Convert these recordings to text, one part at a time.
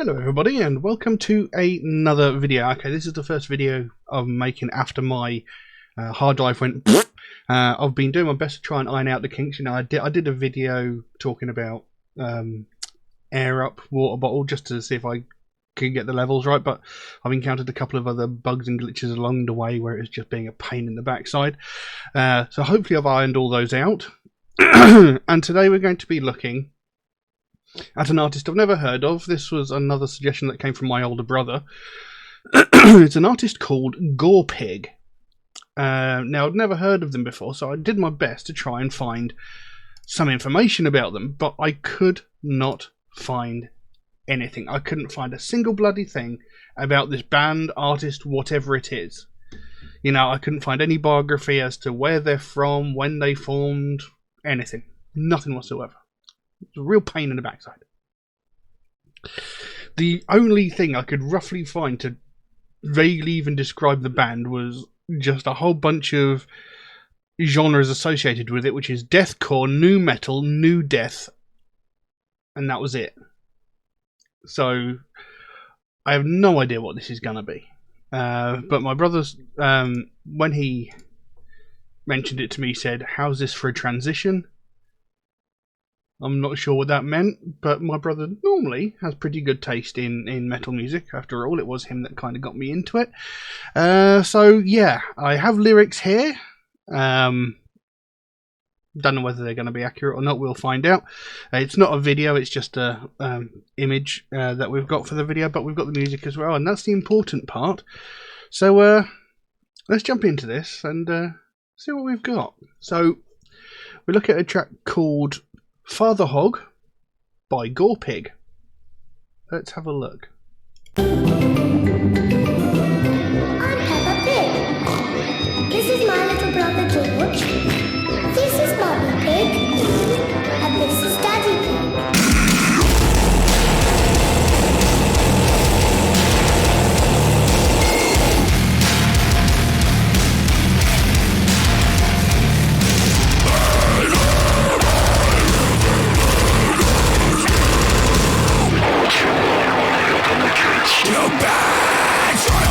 Hello everybody and welcome to another video. Okay, this is the first video I'm making after my hard drive went I've been doing my best to try and iron out the kinks. You know, I did a video talking about air up water bottle just to see if I could get the levels right, but I've encountered a couple of other bugs and glitches along the way where it's just being a pain in the backside. So hopefully I've ironed all those out. And today we're going to be looking at an artist I've never heard of. This was another suggestion that came from my older brother. It's an artist called Gorepig. Now, I'd never heard of them before, so I did my best to try and find some information about them, but I could not find anything. I couldn't find a single bloody thing about this band, artist, whatever it is. You know, I couldn't find any biography as to where they're from, when they formed, anything. Nothing whatsoever. It's a real pain in the backside. The only thing I could roughly find to vaguely even describe the band was just a whole bunch of genres associated with it, which is deathcore, nu metal, nu death, and that was it. So I have no idea what this is gonna be. But my brother's when he mentioned it to me, said, "How's this for a transition?" I'm not sure what that meant, but my brother normally has pretty good taste in metal music. After all, it was him that kind of got me into it. So yeah, I have lyrics here. Don't know whether they're going to be accurate or not. We'll find out. It's not a video, it's just a image that we've got for the video, but we've got the music as well, and that's the important part. So let's jump into this and see what we've got. So we look at a track called Father Hog by Gorepig. Let's have a look. I'm Peppa Pig. This is my little brother George. This is Mummy Pig. And this is Daddy Pig. You bad!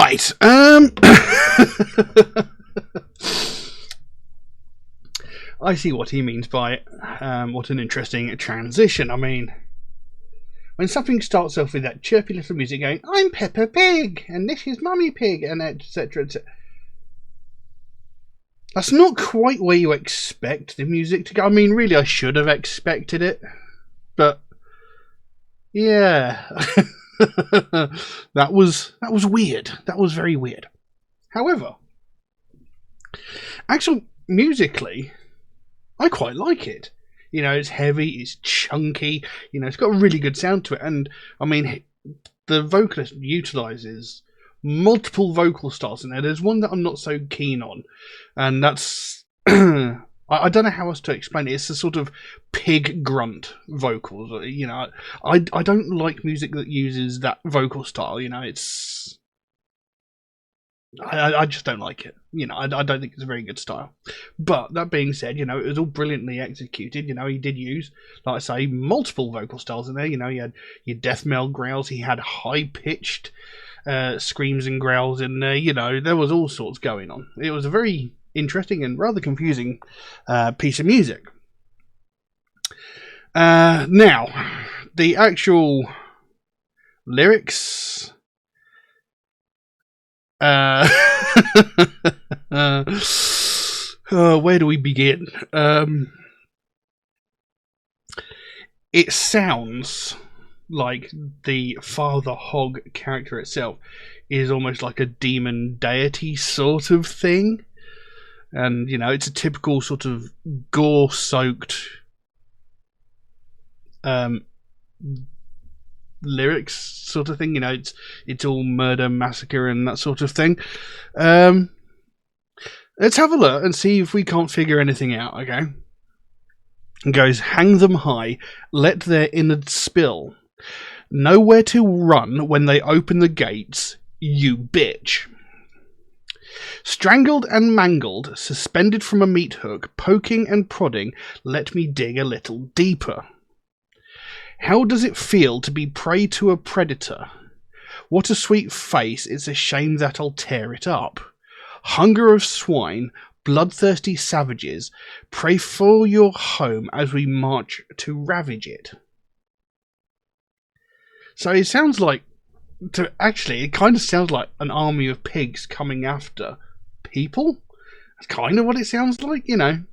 Right. I see what he means by it. What an interesting transition. I mean, when something starts off with that chirpy little music going, I'm Peppa Pig, and this is Mummy Pig, and etc. etc. That's not quite where you expect the music to go. I mean, really, I should have expected it. But, yeah. that was weird. That was very weird. However, actually, musically, I quite like it. You know, it's heavy, it's chunky, you know, it's got a really good sound to it. And, I mean, the vocalist utilises multiple vocal styles in there. There's one that I'm not so keen on, and that's... I don't know how else to explain it. It's a sort of pig grunt vocals. You know, I don't like music that uses that vocal style. You know, it's... I just don't like it. You know, I don't think it's a very good style. But that being said, you know, it was all brilliantly executed. You know, he did use, like I say, multiple vocal styles in there. You know, he had your death metal growls. He had high-pitched screams and growls in there. You know, there was all sorts going on. It was a very interesting and rather confusing piece of music. Now, the actual lyrics... where do we begin? It sounds like the Father Hog character itself is almost like a demon deity sort of thing. And, you know, it's a typical sort of gore-soaked lyrics sort of thing. You know, it's all murder, massacre, and that sort of thing. Let's have a look and see if we can't figure anything out, okay? It goes, hang them high, let their innards spill. Nowhere to run when they open the gates, you bitch. Strangled and mangled, suspended from a meat hook, poking and prodding, let me dig a little deeper. How does it feel to be prey to a predator? What a sweet face, it's a shame that I'll tear it up. Hunger of swine, bloodthirsty savages, pray for your home as we march to ravage it. So it sounds like, it kind of sounds like an army of pigs coming after people. That's kind of what it sounds like, you know.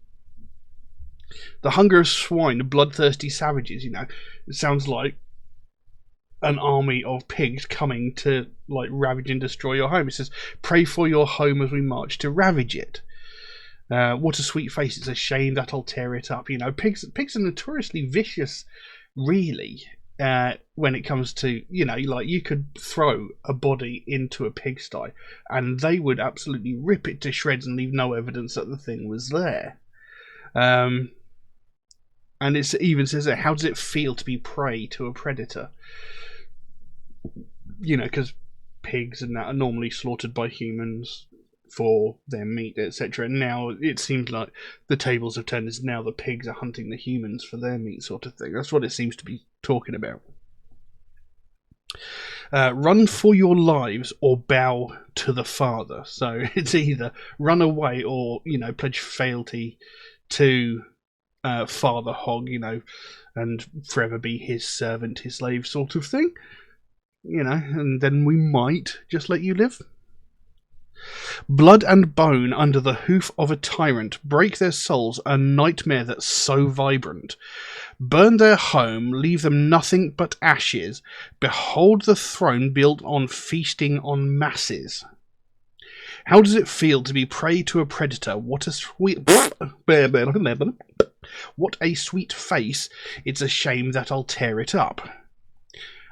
The hunger of swine, the bloodthirsty savages, you know. It sounds like an army of pigs coming to, like, ravage and destroy your home. It says, pray for your home as we march to ravage it. What a sweet face, it's a shame that I'll tear it up. You know, pigs are notoriously vicious, really, when it comes to, you know, like, you could throw a body into a pigsty and they would absolutely rip it to shreds and leave no evidence that the thing was there. And it even says that, how does it feel to be prey to a predator? You know, because pigs and that are normally slaughtered by humans for their meat, etc. And now it seems like the tables have turned. Is now the pigs are hunting the humans for their meat, sort of thing. That's what it seems to be talking about. Run for your lives or bow to the Father. So it's either run away or, you know, pledge fealty to Father Hog, you know, and forever be his servant, his slave, sort of thing. You know, and then we might just let you live. Blood and bone under the hoof of a tyrant, break their souls, a nightmare that's so vibrant. Burn their home, leave them nothing but ashes. Behold the throne built on feasting on masses. How does it feel to be prey to a predator? What a sweet... What a sweet face. It's a shame that I'll tear it up.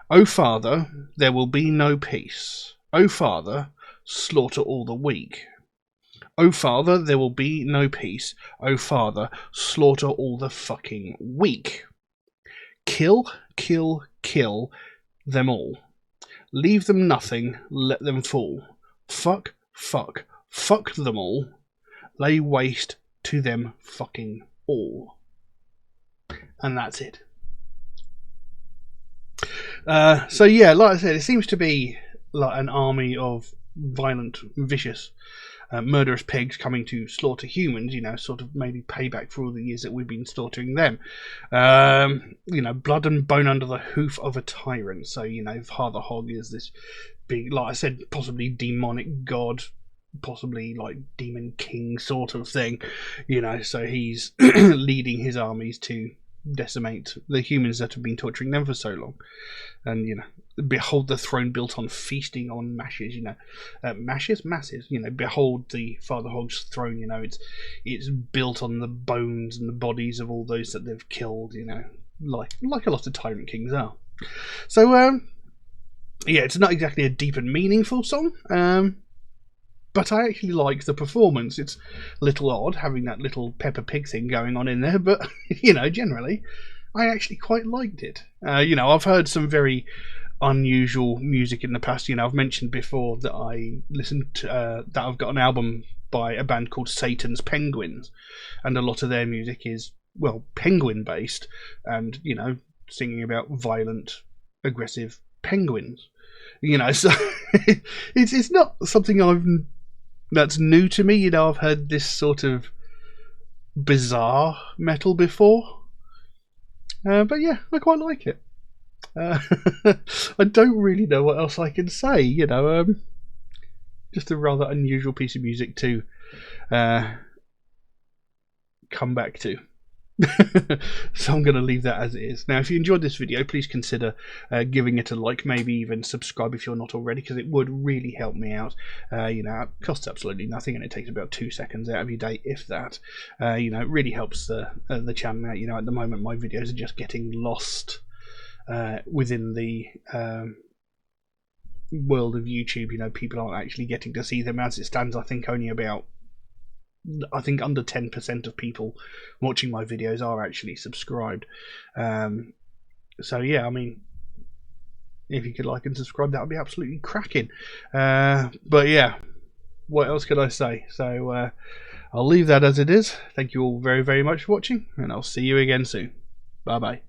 O Father, there will be no peace. O Father, slaughter all the weak. O Father, there will be no peace. O Father, slaughter all the fucking weak. Kill, kill, kill them all. Leave them nothing, let them fall. Fuck, fuck, fuck them all. Lay waste to them fucking all. And that's it. So yeah, like I said, it seems to be like an army of violent, vicious, murderous pigs coming to slaughter humans, you know, sort of maybe payback for all the years that we've been slaughtering them. You know, blood and bone under the hoof of a tyrant. So, you know, Father Hog is this big, like I said, possibly demonic god, possibly like demon king sort of thing, you know, so he's leading his armies to decimate the humans that have been torturing them for so long. And, you know, behold the throne built on feasting on masses, you know, masses, you know, behold the Father Hog's throne, you know, it's built on the bones and the bodies of all those that they've killed, you know, like a lot of tyrant kings are. So yeah, it's not exactly a deep and meaningful song, but I actually like the performance. It's a little odd having that little Peppa Pig thing going on in there, but, you know, generally, I actually quite liked it. You know, I've heard some very unusual music in the past. You know, I've mentioned before that I listened to, that I've got an album by a band called Satan's Penguins, and a lot of their music is, well, penguin based, and, you know, singing about violent, aggressive penguins. You know, so it's not something that's new to me. You know, I've heard this sort of bizarre metal before, but yeah, I quite like it. I don't really know what else I can say. You know, just a rather unusual piece of music to come back to. So I'm going to leave that as it is. Now, if you enjoyed this video, please consider giving it a like, maybe even subscribe if you're not already, because it would really help me out. You know, it costs absolutely nothing, and it takes about 2 seconds out of your day, if that. You know, it really helps the channel out. You know, at the moment my videos are just getting lost within the world of YouTube. You know, people aren't actually getting to see them. As it stands, I think only about, I think under 10% of people watching my videos are actually subscribed. So yeah, I mean, if you could like and subscribe, that would be absolutely cracking. But yeah, what else could I say? So I'll leave that as it is. Thank you all very, very much for watching, and I'll see you again soon. Bye bye.